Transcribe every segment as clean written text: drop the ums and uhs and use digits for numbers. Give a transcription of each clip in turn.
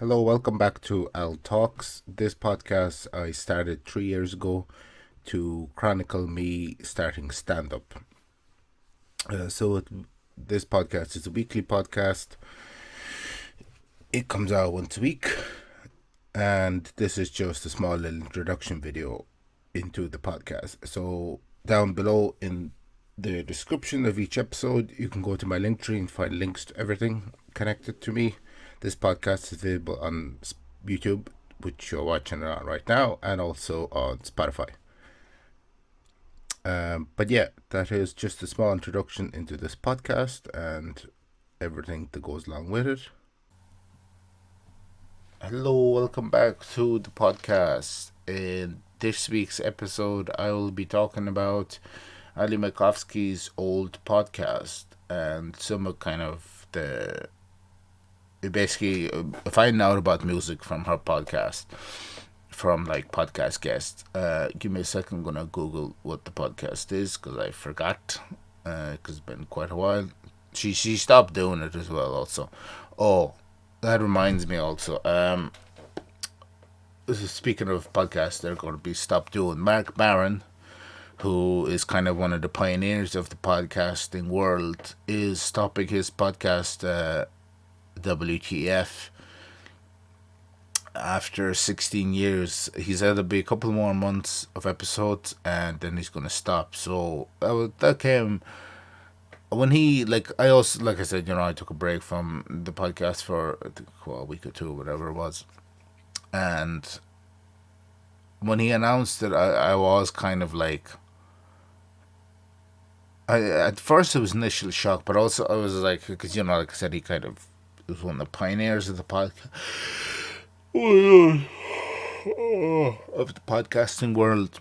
Hello, welcome back to Al Talks. This podcast I started 3 years ago to chronicle me starting stand up. This podcast is a weekly podcast. It comes out once a week, and this is just a small little introduction video into the podcast. So, down below in the description of each episode, you can go to my Linktree and find links to everything connected to me. This podcast is available on YouTube, which you're watching it on right now, and also on Spotify. But yeah, that is just a small introduction into this podcast and everything that goes along with it. Hello, welcome back to the podcast. In this week's episode, I will be talking about Ali Macofsky's old podcast and some of kind of the basically finding out about music from her podcast from like podcast guests. Give me a second, I'm gonna Google what the podcast is because I forgot. Because it's been quite a while. She stopped doing it as well. Also, oh, that reminds me. Also, speaking of podcasts, they're going to be stopped doing. Mark Maron, who is kind of one of the pioneers of the podcasting world, is stopping his podcast. WTF after 16 years. He said there'll be a couple more months of episodes and then he's going to stop. So that came when he, like, I also, like I said, I took a break from the podcast for a week or two, whatever it was. And when he announced it, I was kind of like, at first it was initial shock, but also I was like, because, like I said, he kind of was one of the pioneers of the podcast. Of the podcasting world.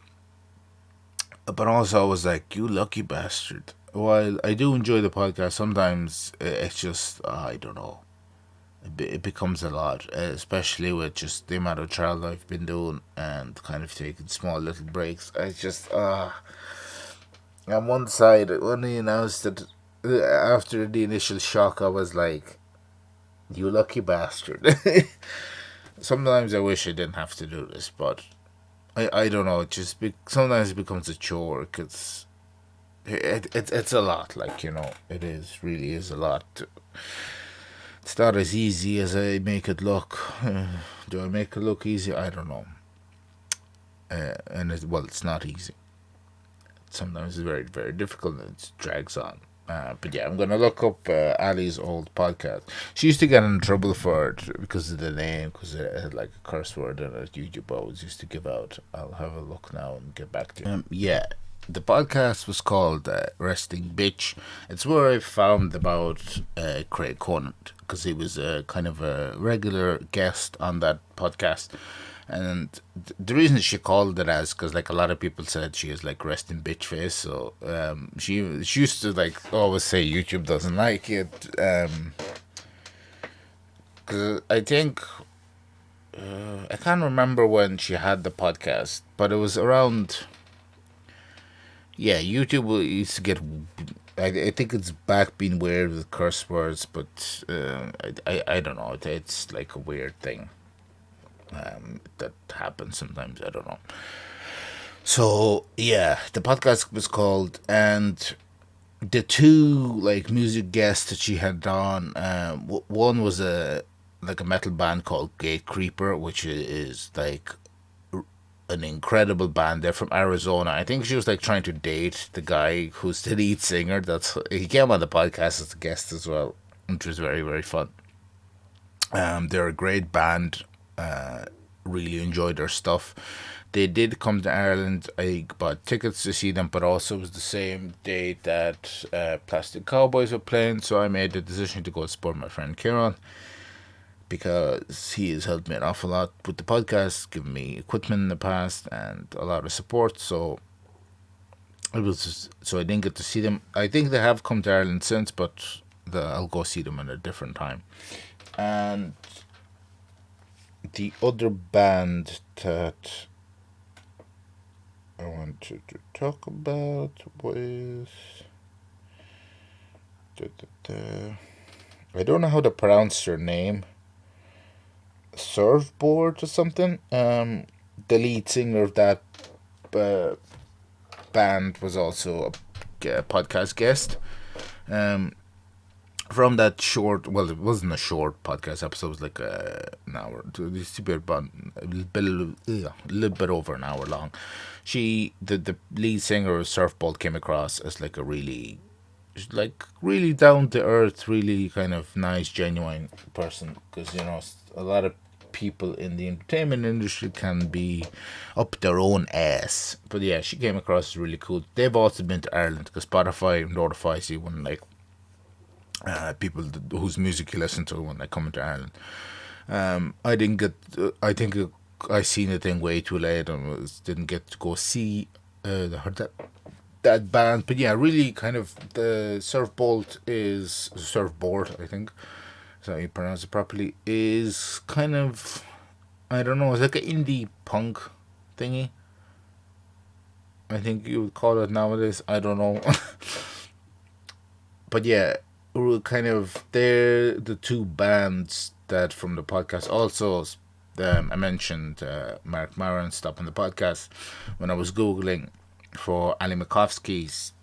But also, I was like, you lucky bastard. While I do enjoy the podcast, sometimes it's just, I don't know. It becomes a lot, especially with just the amount of travel I've been doing and kind of taking small little breaks. I just, on one side, when he announced it, after the initial shock, I was like, you lucky bastard. Sometimes I wish I didn't have to do this, but I don't know. It just sometimes it becomes a chore because it's a lot. Like, it is really is a lot. It's not as easy as I make it look. Do I make it look easy? I don't know. It's not easy. Sometimes it's very very difficult and it drags on. But yeah, I'm gonna look up Ali's old podcast. She used to get in trouble for it because of the name, because it had like a curse word in it. YouTube always used to give out. I'll have a look now and get back to you. Yeah, the podcast was called Resting Bitch. It's where I found about Craig Conant because he was a kind of a regular guest on that podcast. And the reason she called it as, because like a lot of people said she is like resting bitch face, so she used to like always say YouTube doesn't like it, because I think I can't remember when she had the podcast, but it was around, yeah, YouTube used to get, I think it's back being weird with curse words, but I don't know, it's like a weird thing that happens sometimes. I don't know. So yeah, the podcast was called, and the two like music guests that she had on, one was a metal band called Gate Creeper, which is like an incredible band. They're from Arizona. I think she was like trying to date the guy who's the lead singer. He came on the podcast as a guest as well, which was very very fun. They're a great band. Really enjoyed their stuff. They did come to Ireland. I bought tickets to see them, but also it was the same day that Plastic Cowboys were playing, so I made the decision to go support my friend Kieran because he has helped me an awful lot with the podcast, given me equipment in the past and a lot of support. So I didn't get to see them. I think they have come to Ireland since, but I'll go see them at a different time. And the other band that I wanted to talk about was. Da, da, da. I don't know how to pronounce her name. Surfboard or something. The lead singer of that uh, band was also a podcast guest. Um, from that short, well, it wasn't a short podcast episode. It was like an hour. It's about a little bit over an hour long. The lead singer of Surfboard came across as like a really down to earth, really kind of nice, genuine person. Because a lot of people in the entertainment industry can be up their own ass. But yeah, she came across as really cool. They've also been to Ireland because Spotify notifies you when like people whose music you listen to when they come into Ireland. I didn't get. I think I seen the thing way too late and didn't get to go see that band. But yeah, really kind of the surfboard. I think so. You pronounce it properly. Is kind of, I don't know. It's like an indie punk thingy. I think you would call it nowadays. I don't know. But yeah, we're kind of they're the two bands that from the podcast. Also, I mentioned Mark Maron stopping the podcast when I was googling for Ali Macofsky's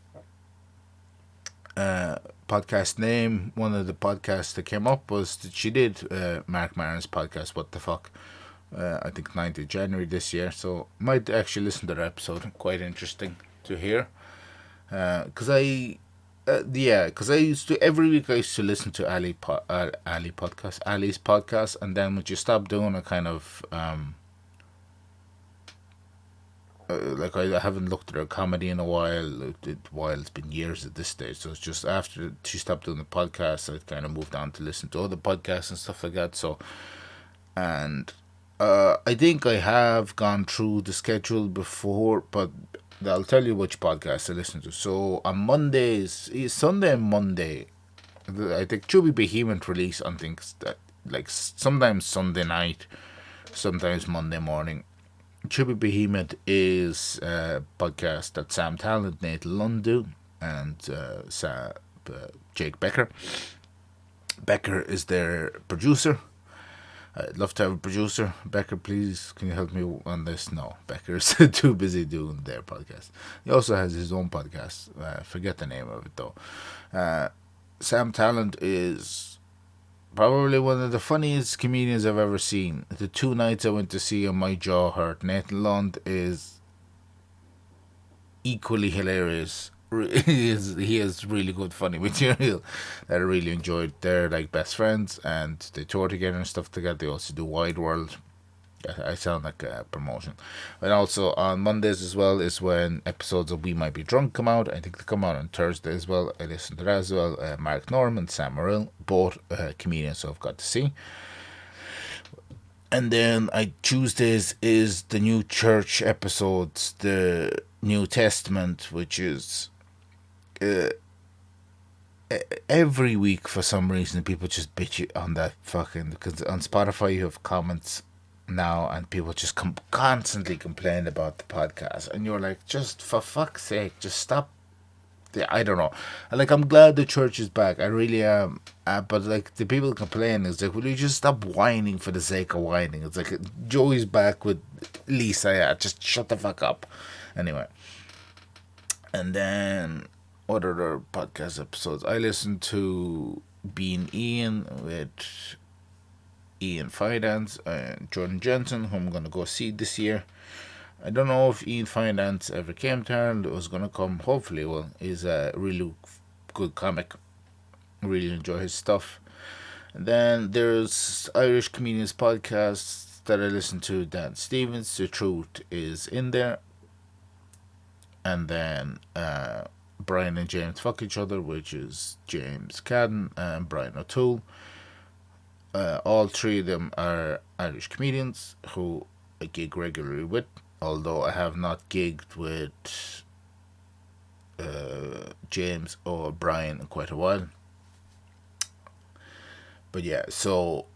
podcast name. One of the podcasts that came up was that she did Mark Maron's podcast. What the fuck? I think 9th of January this year. So might actually listen to that episode. Quite interesting to hear. Because because I used to every week I used to listen to Ali's podcast, and then when you stop doing a kind of like I haven't looked at her comedy in a while. It's been years at this stage, so it's just after she stopped doing the podcast, I kind of moved on to listen to other podcasts and stuff like that. So and I think I have gone through the schedule before, but I'll tell you which podcast I listen to. So on Mondays, Sunday and Monday, I think Chubby Behemoth release on things that like sometimes Sunday night, sometimes Monday morning. Chubby Behemoth is a podcast that Sam Talent, Nate Lundu, and Jake Becker. Becker is their producer. I'd love to have a producer. Becker, please, can you help me on this? No, Becker's too busy doing their podcast. He also has his own podcast. Forget the name of it though. Sam Talent is probably one of the funniest comedians I've ever seen. The two nights I went to see him, my jaw hurt. Nathan Lund is equally hilarious. He has really good funny material that I really enjoyed. They're like best friends and they tour together and stuff together. They also do Wide World. I sound like a promotion. And also on Mondays as well is when episodes of We Might Be Drunk come out. I think they come out on Thursday as well. I listen to that as well. Mark Norman, Sam Morrill, both comedians I've got to see. And then Tuesdays is the new church episodes, the New Testament, which is every week for some reason people just bitch on that fucking, because on Spotify you have comments now and people just constantly complain about the podcast and you're like, just for fuck's sake, just stop. I don't know. Like, I'm glad the church is back. I really am. But like the people complain is like, will you just stop whining for the sake of whining? It's like Joey's back with Lisa. Yeah, just shut the fuck up. Anyway, and then what other podcast episodes? I listened to Being Ian with Ian Finance and Jordan Jensen, who I'm gonna go see this year. I don't know if Ian Finance ever came to Ireland. It was gonna come. Hopefully, well, he's a really good comic. Really enjoy his stuff. And then there's Irish comedians podcasts that I listen to. Dan Stevens, The Truth is in there, and then Brian and James Fuck Each Other, which is James Cadden and Brian O'Toole. All three of them are Irish comedians who I gig regularly with, although I have not gigged with James or Brian in quite a while. But yeah, so,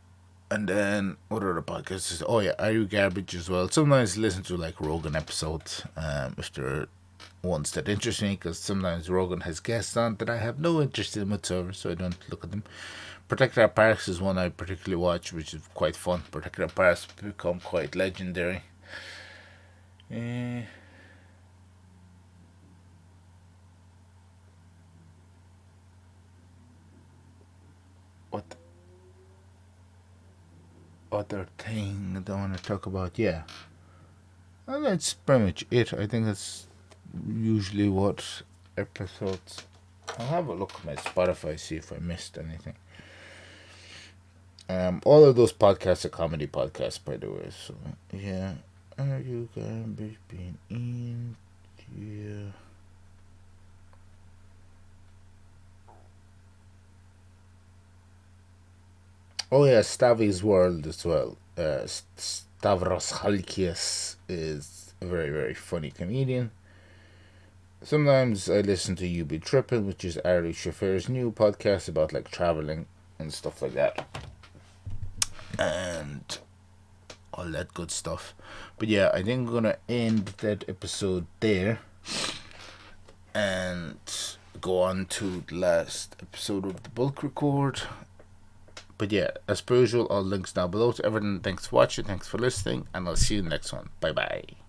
and then what other podcasts? Oh yeah, Are You Garbage as well. Sometimes I listen to like Rogan episodes if they're ones that interest me, because sometimes Rogan has guests on that I have no interest in whatsoever, so I don't look at them. Protector Parks is one I particularly watch, which is quite fun. Protector Parks become quite legendary. What other thing I want to talk about? Yeah, well, that's pretty much it. I think that's usually what episodes. I'll have a look at my Spotify, see if I missed anything. All of those podcasts are comedy podcasts, by the way. So yeah, are you garbage being in? Yeah. Oh yeah, Stavi's World as well. Stavros Halkias is a very very funny comedian. Sometimes I listen to You Be Trippin', which is Ari Shaffir's new podcast about like traveling and stuff like that, and all that good stuff. But yeah, I think I'm gonna end that episode there and go on to the last episode of the bulk record. But yeah, as per usual, all links down below to everything. Thanks for watching, thanks for listening, and I'll see you in the next one. Bye bye.